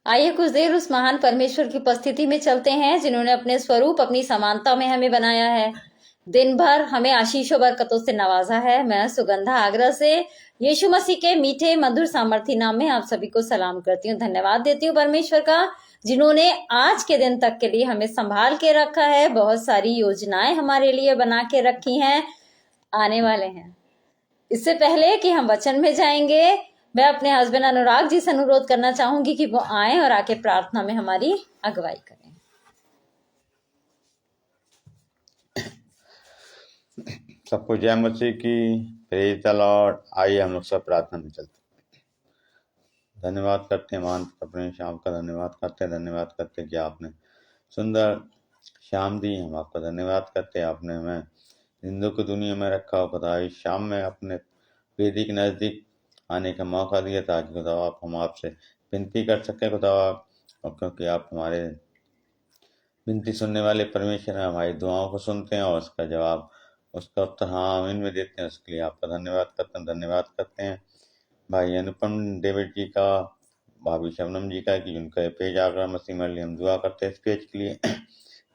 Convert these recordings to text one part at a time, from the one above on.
आइए कुछ देर उस महान परमेश्वर की उपस्थिति में चलते हैं जिन्होंने अपने स्वरूप अपनी समानता में हमें बनाया है, दिन भर हमें आशीषों बरकतों से नवाजा है। मैं सुगंधा आगरा से यीशु मसीह के मीठे मधुर सामर्थी नाम में आप सभी को सलाम करती हूँ। धन्यवाद देती हूँ परमेश्वर का, जिन्होंने आज के दिन तक के लिए हमें संभाल के रखा है। बहुत सारी योजनाएं हमारे लिए बना के रखी हैं, आने वाले हैं। इससे पहले कि हम वचन में जाएंगे, मैं अपने हस्बैंड अनुराग जी से अनुरोध करना चाहूंगी कि वो आए और आके प्रार्थना में हमारी अगुवाई करें। सबको जय मसीह की, प्रेज द लॉर्ड। आइए हम लोग सब प्रार्थना में चलते हैं। धन्यवाद करते हैं महान अपने शाम का धन्यवाद करते हैं, धन्यवाद करते हैं कि आपने सुंदर शाम दी। हम आपका धन्यवाद करते हैं, आपने हमें हिंदू की दुनिया में रखा हो खुदा। इस शाम में अपने वेदी के नज़दीक आने का मौका दिया ताकि खुदा आप हम आपसे विनती कर सकें खुदा, और क्योंकि आप हमारे विनती सुनने वाले परमेश्वर हैं, हमारी दुआओं को सुनते हैं और उसका जवाब, उसका उत्तर हाँ आमीन में देते हैं। उसके लिए आपका धन्यवाद करते हैं भाई अनुपम डेविड जी का, भाभी शबनम जी का, कि उनका ये पेज आगरा मसीह में हम दुआ करते हैं इस पेज के लिए।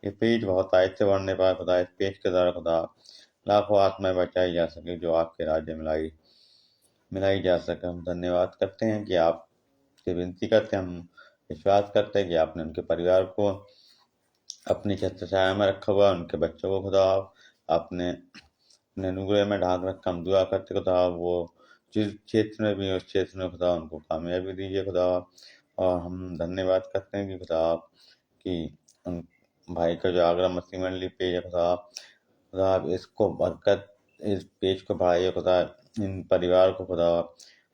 ये पेज बहुत आयत से बढ़ने पाए खुदा। इस पेज के द्वारा खुदा लाखों आत्माएं बचाई जा सके, जो आपके राज्य में मिलाई जा सके। हम धन्यवाद करते हैं कि आप से विनती करते हैं, हम विश्वास करते हैं कि आपने उनके परिवार को अपनी छत्र छाया में रखा हुआ, उनके बच्चों को खुदा आपने अपने अनुग्रह में ढाक रखा। हम दुआ करते खुदा वो जिस क्षेत्र में भी उस क्षेत्र में खुदा उनको कामयाबी दीजिए खुदा। और हम धन्यवाद करते हैं कि खुदा आप कि उन भाई का जो आगरा मसीह मंडली पेज है खुदा आप इसको बरकत, इस पेज को बढ़ाइए खुदा, इन परिवार को खुदा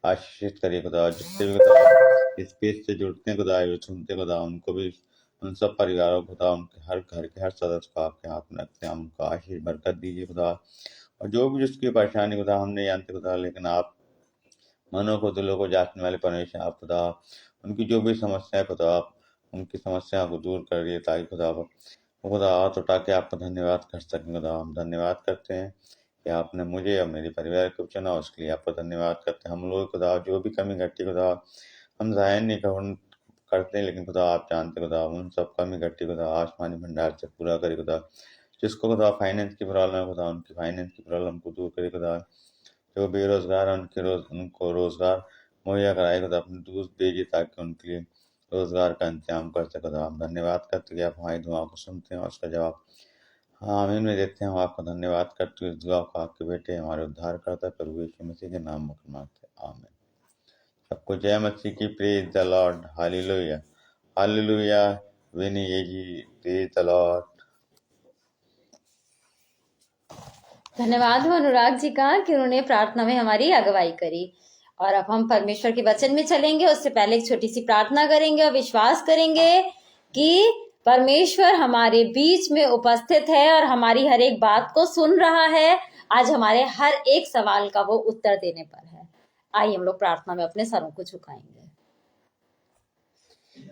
आशीषित करिए खुदा। जिससे भी खुदा इस पेज से जुड़ते हैं खुदा, जो सुनते खुदा, उनको भी, उन सब परिवारों को खुदा, उनके हर घर के हर सदस्य को आपके हाथ में रखते हैं। उनको आशीष बरकत दीजिए खुदा। और जो भी जिसकी परेशानी खुदा हम नहीं जानते खुदा, लेकिन आप मनों को दिलों को जांचने वाले परमेश्वर आप खुदा, उनकी जो भी समस्या है खुदा आप उनकी समस्या को दूर करिए ताकि खुदा वो खुदा हाथ उठा के आपका धन्यवाद कर सकें खुदा। हम धन्यवाद करते हैं कि आपने मुझे और मेरे परिवार को चुना, उसके लिए आपका धन्यवाद करते हैं। हम लोग खुदा जो भी कमी घटी खुदा हम जाहिर नहीं करते, लेकिन खुदा आप जानते खुदा उन सब कमी घटी खुदा आसमानी भंडार से पूरा करे खुदा। जिसको खुदा फाइनेंस की प्रॉब्लम है खुदा, उनकी फाइनेंस की प्रॉब्लम को दूर करे खुदा। जो बेरोजगार है उनको रोजगार मुहैया कराए खुदा, अपने दूध भेजिए ताकि उनके लिए रोजगार का इंतजाम कर सके खुदा। हम धन्यवाद करते कि आप हमारी दुआ को सुनते हैं और उसका जवाब हाँ आमीन में देते हैं। हम आपका धन्यवाद करते हुए इस दुआ को आपके बेटे हमारे उद्धार करता प्रभु यीशु मसीह के नाम में मांगते हैं, आमीन। सबको जय मसीह की, praise the Lord, hallelujah hallelujah. विनी ये जी, प्रेज द लॉर्ड। धन्यवाद हो अनुराग जी का कि उन्होंने प्रार्थना में हमारी अगुवाई करी। और अब हम परमेश्वर के वचन में चलेंगे। उससे पहले एक छोटी सी प्रार्थना करेंगे और विश्वास करेंगे कि परमेश्वर हमारे बीच में उपस्थित है और हमारी हर एक बात को सुन रहा है। आज हमारे हर एक सवाल का वो उत्तर देने पर है। आइए हम लोग प्रार्थना में अपने सरों को झुकाएंगे।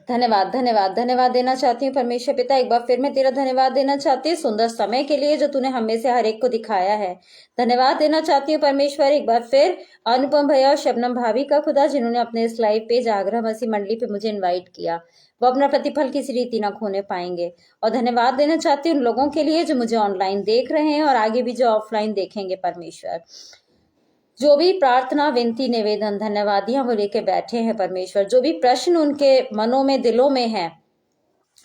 धन्यवाद धन्यवाद धन्यवाद देना चाहती हूँ परमेश्वर पिता, एक बार फिर मैं तेरा धन्यवाद देना चाहती हूँ सुंदर समय के लिए जो तूने हमें से हर एक को दिखाया है। धन्यवाद देना चाहती हूँ परमेश्वर एक बार फिर अनुपम भैया और शबनम भाभी का खुदा, जिन्होंने अपने इस लाइव पेज आगरा मसीह मंडली पे मुझे इन्वाइट किया। वो अपना प्रतिफल किसी रीति न खोने पाएंगे। और धन्यवाद देना चाहती हूँ उन लोगों के लिए जो मुझे ऑनलाइन देख रहे हैं और आगे भी जो ऑफलाइन देखेंगे। परमेश्वर जो भी प्रार्थना विनती निवेदन धन्यवादियां वो लेके बैठे हैं परमेश्वर, जो भी प्रश्न उनके मनों में दिलों में है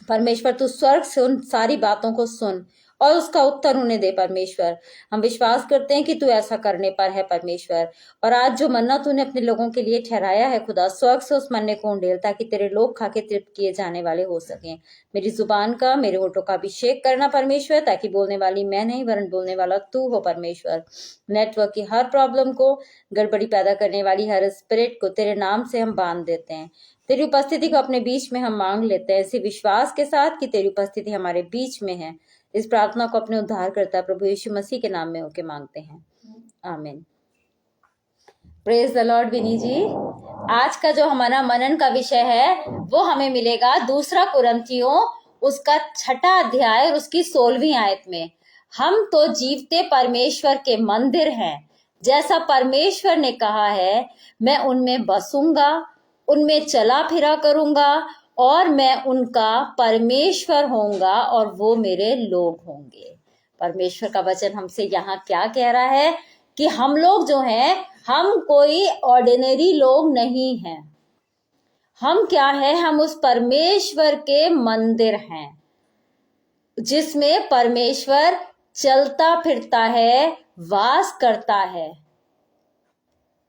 परमेश्वर, तू स्वर्ग से उन सारी बातों को सुन और उसका उत्तर उन्हें दे परमेश्वर। हम विश्वास करते हैं कि तू ऐसा करने पर है परमेश्वर। और आज जो मन्ना तूने अपने लोगों के लिए ठहराया है खुदा, स्वर्ग से उस मन्ने को उंडेल ताकि तेरे लोग खा के तृप्त किए जाने वाले हो सकें। मेरी जुबान का, मेरे होठों का अभिषेक करना परमेश्वर, ताकि बोलने वाली मैं नहीं वरन बोलने वाला तू हो परमेश्वर। नेटवर्क की हर प्रॉब्लम को, गड़बड़ी पैदा करने वाली हर स्पिरिट को तेरे नाम से हम बांध देते हैं। तेरी उपस्थिति को अपने बीच में हम मांग लेते हैं इसी विश्वास के साथ कि तेरी उपस्थिति हमारे बीच में है। इस प्रार्थना को अपने उद्धारकर्ता प्रभु यीशु मसीह के नाम में होके मांगते हैं, आमीन। Praise the Lord. Vinny ji, आज का जो हमारा मनन का विषय है वो हमें मिलेगा 2 कुरिन्थियों उसका 6 अध्याय और उसकी 16वीं आयत में। हम तो जीवते परमेश्वर के मंदिर हैं, जैसा परमेश्वर ने कहा है, मैं उनमें बसूंगा, उनमें चला फिरा करूंगा और मैं उनका परमेश्वर होऊंगा और वो मेरे लोग होंगे। परमेश्वर का वचन हमसे यहाँ क्या कह रहा है कि हम लोग जो हैं, हम कोई ऑर्डिनरी लोग नहीं हैं। हम क्या है, हम उस परमेश्वर के मंदिर हैं जिसमें परमेश्वर चलता फिरता है, वास करता है।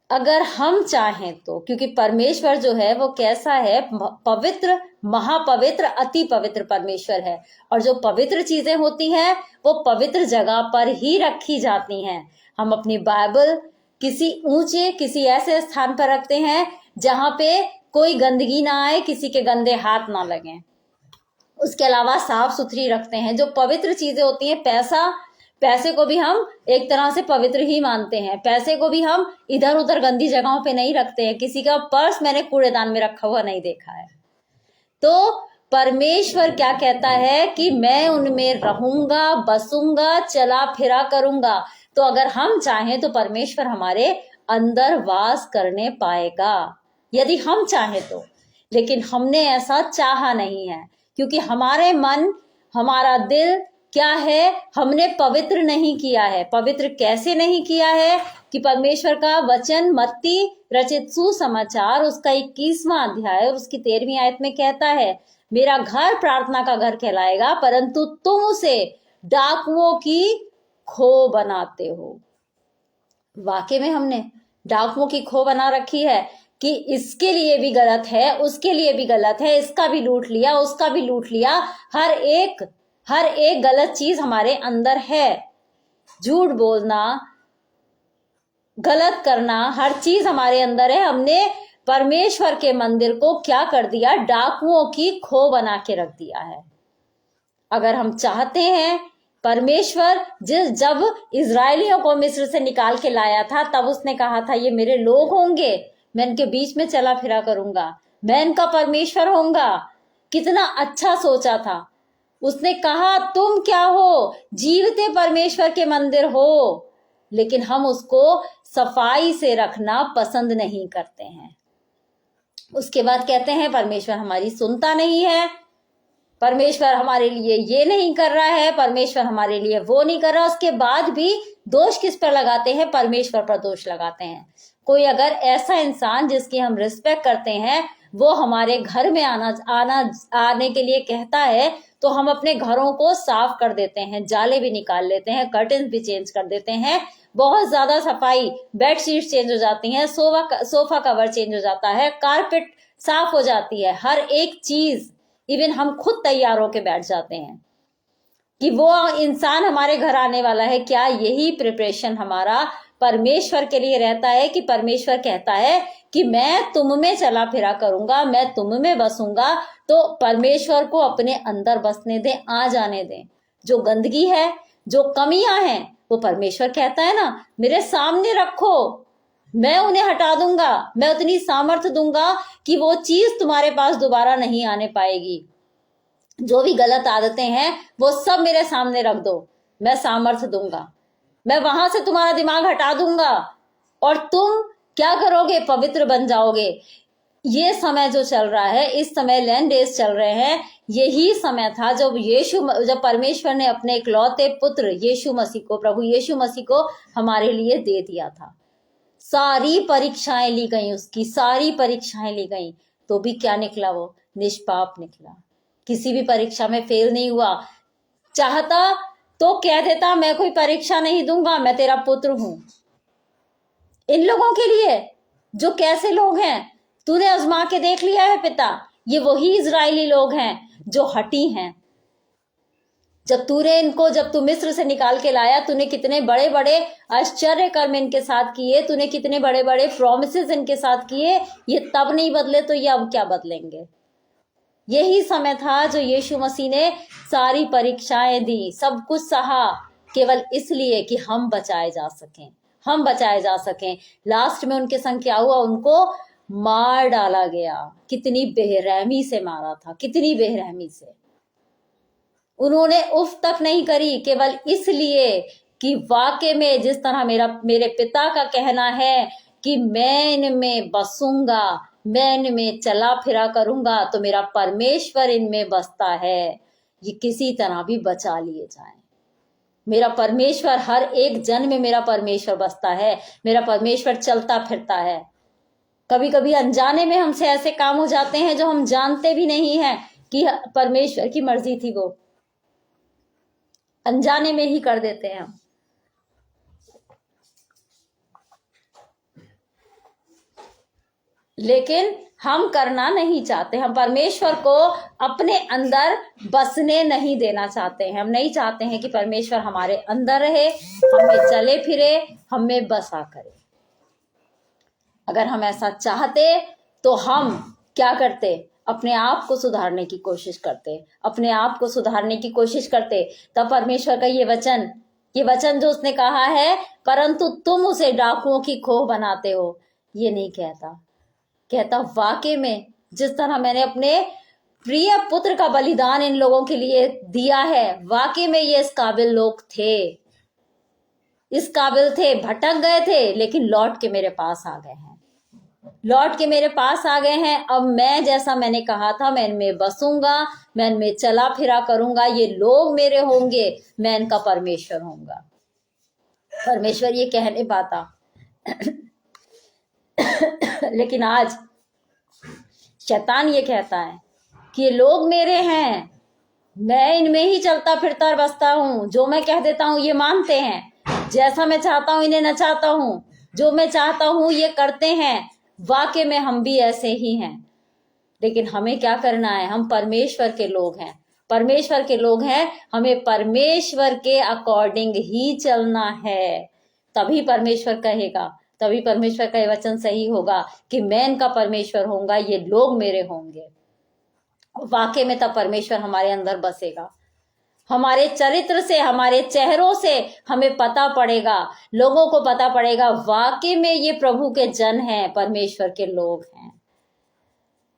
अगर हम चाहें तो, क्योंकि परमेश्वर जो है वो कैसा है, पवित्र, महापवित्र, अति पवित्र परमेश्वर है। और जो पवित्र चीजें होती हैं वो पवित्र जगह पर ही रखी जाती हैं। हम अपनी बाइबल किसी ऊंचे, किसी ऐसे स्थान पर रखते हैं जहां पे कोई गंदगी ना आए, किसी के गंदे हाथ ना लगें। उसके अलावा साफ सुथरी रखते हैं। जो पवित्र चीजें होती हैं, पैसे को भी हम एक तरह से पवित्र ही मानते हैं। पैसे को भी हम इधर उधर गंदी जगहों पे नहीं रखते हैं। किसी का पर्स मैंने कूड़ेदान में रखा हुआ नहीं देखा है। तो परमेश्वर क्या कहता है कि मैं उनमें रहूंगा, बसूंगा, चला फिरा करूंगा। तो अगर हम चाहें तो परमेश्वर हमारे अंदर वास करने पाएगा, यदि हम चाहें तो। लेकिन हमने ऐसा चाहा नहीं है, क्योंकि हमारे मन, हमारा दिल क्या है, हमने पवित्र नहीं किया है। पवित्र कैसे नहीं किया है कि परमेश्वर का वचन मत्ती रचित सुसमाचार उसका 21वां अध्याय और उसकी 13वीं आयत में कहता है, मेरा घर प्रार्थना का घर कहलाएगा, परंतु तुम उसे डाकुओं की खो बनाते हो। वाकई में हमने डाकुओं की खो बना रखी है कि इसके लिए भी गलत है, उसके लिए भी गलत है, इसका भी लूट लिया, उसका भी लूट लिया। हर एक गलत चीज हमारे अंदर है। झूठ बोलना, गलत करना, हर चीज हमारे अंदर है। हमने परमेश्वर के मंदिर को क्या कर दिया, डाकुओं की खो बना के रख दिया है। अगर हम चाहते हैं, परमेश्वर जब इजरायलियों को मिस्र से निकाल के लाया था, तब उसने कहा था ये मेरे लोग होंगे, मैं इनके बीच में चला फिरा करूंगा, मैं इनका परमेश्वर होऊंगा। कितना अच्छा सोचा था। उसने कहा तुम क्या हो, जीवते परमेश्वर के मंदिर हो। लेकिन हम उसको सफाई से रखना पसंद नहीं करते हैं। उसके बाद कहते हैं परमेश्वर हमारी सुनता नहीं है, परमेश्वर हमारे लिए ये नहीं कर रहा है, परमेश्वर हमारे लिए वो नहीं कर रहा। उसके बाद भी दोष किस पर लगाते हैं, परमेश्वर पर दोष लगाते हैं। कोई अगर ऐसा इंसान जिसकी हम रिस्पेक्ट करते हैं वो हमारे घर में आने के लिए कहता है, तो हम अपने घरों को साफ कर देते हैं, जाले भी निकाल लेते हैं, कर्टन भी चेंज कर देते हैं, बहुत ज्यादा सफाई, बेडशीट चेंज हो जाती हैं, सोफा कवर चेंज हो जाता है, कारपेट साफ हो जाती है, हर एक चीज। इवन हम खुद तैयार होके बैठ जाते हैं कि वो इंसान हमारे घर आने वाला है। क्या यही प्रिपरेशन हमारा परमेश्वर के लिए रहता है कि परमेश्वर कहता है कि मैं तुम में चला फिरा करूंगा, मैं तुम में बसूंगा। तो परमेश्वर को अपने अंदर बसने दें, आ जाने दें। जो गंदगी है, जो कमियां हैं, वो परमेश्वर कहता है ना, मेरे सामने रखो, मैं उन्हें हटा दूंगा, मैं उतनी सामर्थ्य दूंगा कि वो चीज तुम्हारे पास दोबारा नहीं आने पाएगी। जो भी गलत आदतें हैं वो सब मेरे सामने रख दो, मैं सामर्थ्य दूंगा, मैं वहां से तुम्हारा दिमाग हटा दूंगा और तुम क्या करोगे, पवित्र बन जाओगे। ये समय जो चल रहा है, इस समय लैंड डेज चल रहे हैं, यही समय था जब परमेश्वर ने अपने इकलौते पुत्र यीशु मसीह को, प्रभु यीशु मसीह को हमारे लिए दे दिया था। सारी परीक्षाएं ली गई, उसकी सारी परीक्षाएं ली गई, तो भी क्या निकला, वो निष्पाप निकला। किसी भी परीक्षा में फेल नहीं हुआ। चाहता तो कह देता मैं कोई परीक्षा नहीं दूंगा, मैं तेरा पुत्र हूं। इन लोगों के लिए जो कैसे लोग हैं, तूने आजमा के देख लिया है पिता, ये वही इजरायली लोग हैं जो हटी हैं। जब तू मिस्र से निकाल के लाया, तूने कितने बड़े बड़े आश्चर्य कर्म इनके साथ किए, तूने कितने बड़े बड़े प्रॉमिसेस इनके साथ किए। ये तब नहीं बदले तो ये अब क्या बदलेंगे। यही समय था जो यीशु मसीह ने सारी परीक्षाएं दी, सब कुछ सहा, केवल इसलिए कि हम बचाए जा सकें। लास्ट में उनके संग क्या हुआ, उनको मार डाला गया। कितनी बेरहमी से मारा था, कितनी बेरहमी से। उन्होंने उफ तक नहीं करी, केवल इसलिए कि वाकई में जिस तरह मेरे पिता का कहना है कि मैं इनमें बसूंगा, मैं इनमें चला फिरा करूंगा तो मेरा परमेश्वर इनमें बसता है, ये किसी तरह भी बचा लिए जाएं। मेरा परमेश्वर, हर एक जन में मेरा परमेश्वर बसता है, मेरा परमेश्वर चलता फिरता है। कभी कभी अनजाने में हमसे ऐसे काम हो जाते हैं जो हम जानते भी नहीं हैं कि परमेश्वर की मर्जी थी, वो अनजाने में ही कर देते हैं हम। लेकिन हम करना नहीं चाहते, हम परमेश्वर को अपने अंदर बसने नहीं देना चाहते हैं। हम नहीं चाहते हैं कि परमेश्वर हमारे अंदर रहे, हमें चले फिरे, हमें बसा करे। अगर हम ऐसा चाहते तो हम क्या करते? अपने आप को सुधारने की कोशिश करते, अपने आप को सुधारने की कोशिश करते। तब परमेश्वर का ये वचन जो उसने कहा है, परंतु तुम उसे डाकुओं की खोह बनाते हो, ये नहीं कहता वाकई में जिस तरह मैंने अपने प्रिय पुत्र का बलिदान इन लोगों के लिए दिया है, वाकई में ये इस काबिल लोग थे, इस काबिल थे, भटक गए थे लेकिन लौट के मेरे पास आ गए हैं, लौट के मेरे पास आ गए हैं। अब मैं, जैसा मैंने कहा था, मैं इनमें बसूंगा, मैं इनमें चला फिरा करूंगा, ये लोग मेरे होंगे, मैं इनका परमेश्वर होऊंगा। परमेश्वर ये कह नहीं पाता लेकिन आज शैतान ये कहता है कि ये लोग मेरे हैं, मैं इनमें ही चलता फिरता और बसता हूं, जो मैं कह देता हूं ये मानते हैं, जैसा मैं चाहता हूं इन्हें नचाता हूं, जो मैं चाहता हूं ये करते हैं। वाकई में हम भी ऐसे ही हैं, लेकिन हमें क्या करना है? हम परमेश्वर के लोग हैं, परमेश्वर के लोग हैं, हमें परमेश्वर के अकॉर्डिंग ही चलना है। तभी परमेश्वर कहेगा, तभी परमेश्वर का ये वचन सही होगा कि मैं इनका परमेश्वर होऊंगा, ये लोग मेरे होंगे। वाकई में तब परमेश्वर हमारे अंदर बसेगा। हमारे चरित्र से, हमारे चेहरों से हमें पता पड़ेगा, लोगों को पता पड़ेगा वाकई में ये प्रभु के जन हैं, परमेश्वर के लोग हैं।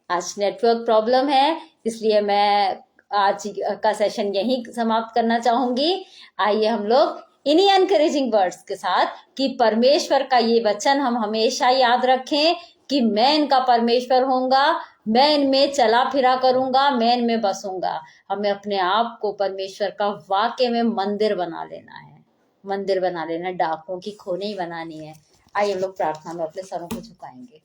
आज नेटवर्क प्रॉब्लम है, इसलिए मैं आज का सेशन यहीं समाप्त करना चाहूंगी। आइए हम लोग इन्हीं एनकरेजिंग वर्ड्स के साथ कि परमेश्वर का ये वचन हम हमेशा याद रखें कि मैं इनका परमेश्वर होऊंगा, मैं इनमें चला फिरा करूंगा, मैं इनमें बसूंगा। हमें अपने आप को परमेश्वर का वाकई में मंदिर बना लेना है, मंदिर बना लेना, डाकों की खोह नहीं बनानी है। आइए हम लोग प्रार्थना में अपने सरों को झुकाएंगे।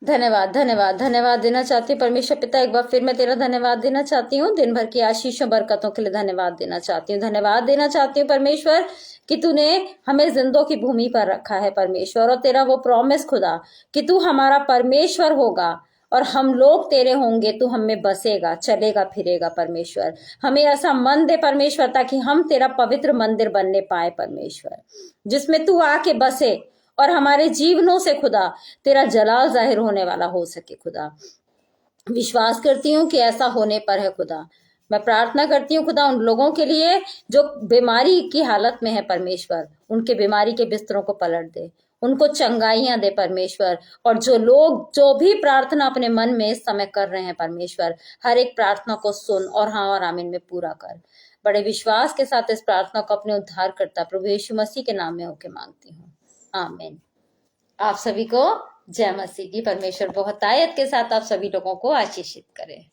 धन्यवाद धन्यवाद धन्यवाद देना चाहती हूँ परमेश्वर पिता, एक बार फिर मैं तेरा धन्यवाद देना चाहती हूँ, दिन भर की आशीषों बरकतों के लिए धन्यवाद देना चाहती हूँ। धन्यवाद देना चाहती हूँ परमेश्वर कि तूने हमें जिंदों की भूमि पर रखा है परमेश्वर, और तेरा वो प्रॉमिस खुदा कि तू हमारा परमेश्वर होगा और हम लोग तेरे होंगे, तू हमें बसेगा, चलेगा फिरेगा परमेश्वर। हमें ऐसा मन दे परमेश्वर ताकि हम तेरा पवित्र मंदिर बनने पाए परमेश्वर, जिसमें तू आके बसे और हमारे जीवनों से खुदा तेरा जलाल जाहिर होने वाला हो सके खुदा। विश्वास करती हूँ कि ऐसा होने पर है खुदा। मैं प्रार्थना करती हूँ खुदा उन लोगों के लिए जो बीमारी की हालत में है परमेश्वर, उनके बीमारी के बिस्तरों को पलट दे, उनको चंगाइयां दे परमेश्वर। और जो लोग जो भी प्रार्थना अपने मन में इस समय कर रहे हैं परमेश्वर, हर एक प्रार्थना को सुन और हाँ और आमीन में पूरा कर। बड़े विश्वास के साथ इस प्रार्थना को अपने उद्धार करता प्रभु यीशु मसीह के नाम में होके मांगती हूँ, आमीन। आप सभी को जय मसीह की। परमेश्वर बहुत आयत के साथ आप सभी लोगों को आशीषित करे।